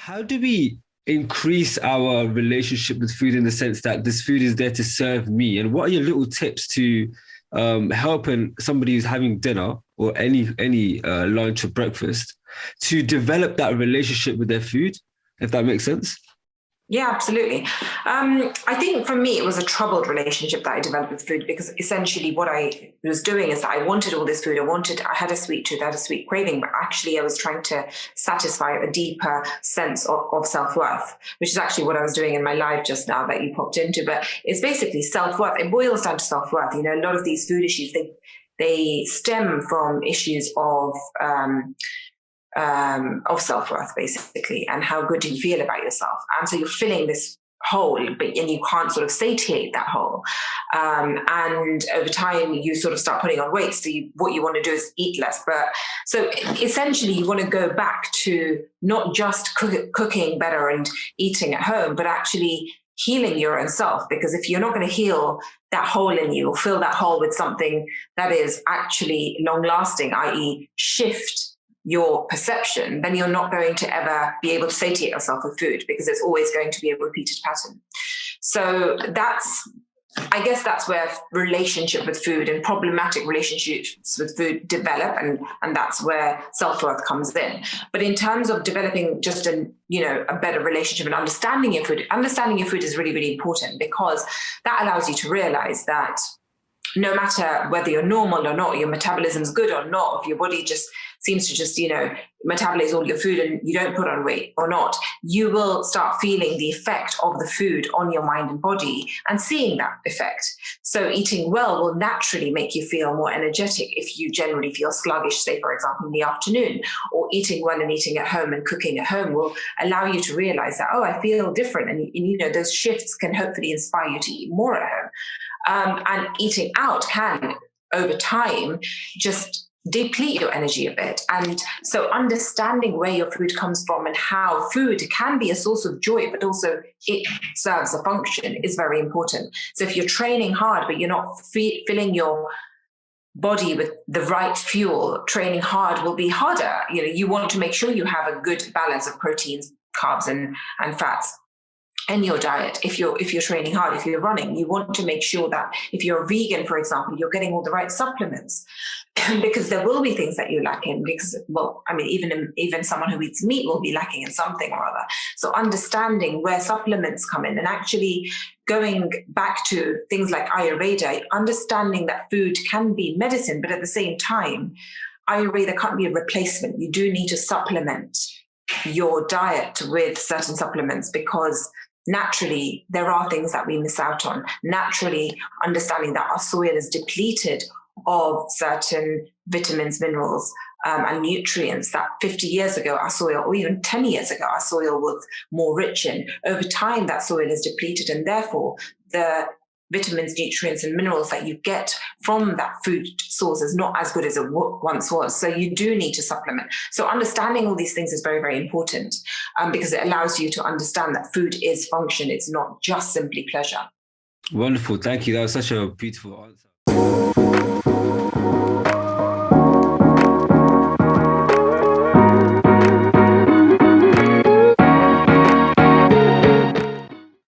How do we increase our relationship with food in the sense that this food is there to serve me? And what are your little tips to helping somebody who's having dinner or any lunch or breakfast to develop that relationship with their food, if that makes sense? Yeah, absolutely. I think for me, it was a troubled relationship that I developed with food, because essentially what I was doing is that I wanted all this food. I had a sweet tooth, I had a sweet craving, but actually I was trying to satisfy a deeper sense of self-worth, which is actually what I was doing in my life just now that you popped into. But it's basically self-worth. It boils down to self-worth. You know, a lot of these food issues, they stem from issues of self-worth, basically, and how good do you feel about yourself. And so you're filling this hole, and you can't sort of satiate that hole. And over time, you sort of start putting on weight. So what you want to do is eat less. But so essentially, you want to go back to not just cooking better and eating at home, but actually healing your own self. Because if you're not going to heal that hole in you or fill that hole with something that is actually long-lasting, i.e. shift your perception, then you're not going to ever be able to satiate yourself with food, because it's always going to be a repeated pattern. So I guess that's where relationship with food and problematic relationships with food develop, and that's where self-worth comes in. But in terms of developing just a better relationship and understanding your food is really, really important, because that allows you to realize that no matter whether you're normal or not, your metabolism's good or not, if your body just seems to just, metabolize all your food and you don't put on weight or not, you will start feeling the effect of the food on your mind and body and seeing that effect. So eating well will naturally make you feel more energetic if you generally feel sluggish, say, for example, in the afternoon. Or eating well and eating at home and cooking at home will allow you to realize that, I feel different. And those shifts can hopefully inspire you to eat more at home. And eating out can, over time, just deplete your energy a bit. And so understanding where your food comes from and how food can be a source of joy, but also it serves a function, is very important. So if you're training hard, but you're not filling your body with the right fuel, training hard will be harder. You want to make sure you have a good balance of proteins, carbs, and fats in your diet. If you're training hard, if you're running, you want to make sure that if you're a vegan, for example, you're getting all the right supplements, because there will be things that you lack in, because, even someone who eats meat will be lacking in something or other. So understanding where supplements come in, and actually going back to things like Ayurveda, understanding that food can be medicine, but at the same time, Ayurveda can't be a replacement. You do need to supplement your diet with certain supplements, because naturally, there are things that we miss out on. Naturally, understanding that our soil is depleted of certain vitamins, minerals, and nutrients that 50 years ago our soil, or even 10 years ago, our soil was more rich in. Over time, that soil is depleted, and therefore the vitamins, nutrients, and minerals that you get from that food source is not as good as it once was. So you do need to supplement. So understanding all these things is very, very important, because it allows you to understand that food is function. It's not just simply pleasure. Wonderful. Thank you. That was such a beautiful answer.